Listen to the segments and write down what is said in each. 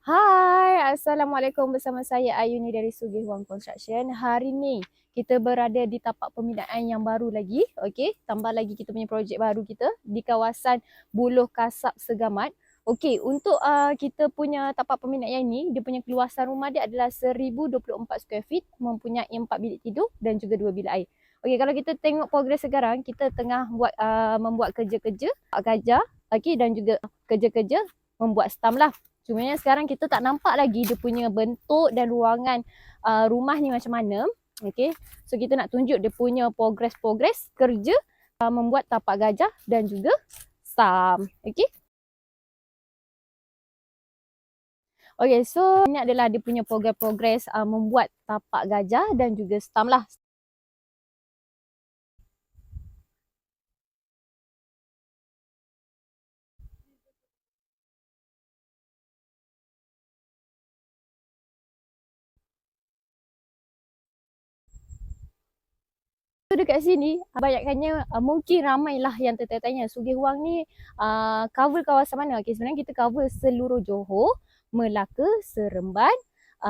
Hai, Assalamualaikum, bersama saya Ayuni dari Sugih Wang Construction. Hari ni kita berada di tapak pembinaan yang baru lagi, okey. Tambah lagi kita punya projek baru kita di kawasan Buloh Kasab Segamat. Okey, untuk kita punya tapak pembinaan yang ni, dia punya keluasan rumah dia adalah 1024 square feet, mempunyai 4 bilik tidur dan juga 2 bilik air. Okey, kalau kita tengok progres sekarang, kita tengah membuat kerja-kerja gajah, okey, dan juga kerja-kerja membuat stam lah. Cumanya sekarang kita tak nampak lagi dia punya bentuk dan ruangan rumah ni macam mana. Okay. So kita nak tunjuk dia punya progres kerja membuat tapak gajah dan juga stam. Okay. Okay, so ini adalah dia punya progres membuat tapak gajah dan juga stam lah. So dekat sini banyakkannya mungkin ramailah yang tertanya-tanya Sugih Wang ni cover kawasan mana. Okay, sebenarnya kita cover seluruh Johor, Melaka, Seremban,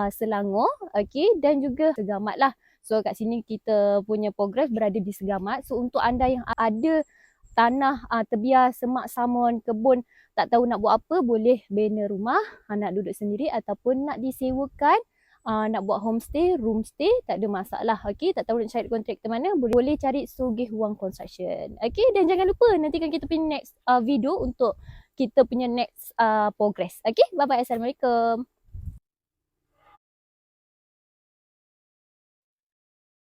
Selangor, okay, dan juga Segamat lah. So kat sini kita punya progres berada di Segamat. So untuk anda yang ada tanah terbiar, semak, samun, kebun, tak tahu nak buat apa, boleh bina rumah, nak duduk sendiri ataupun nak disewakan, nak buat homestay, room stay, tak ada masalah. Okay, tak tahu nak cari kontraktor mana, boleh cari Sugih Wang Construction. Okay, dan jangan lupa nantikan kita punya next video untuk kita punya next progress. Okay, bye bye, Assalamualaikum.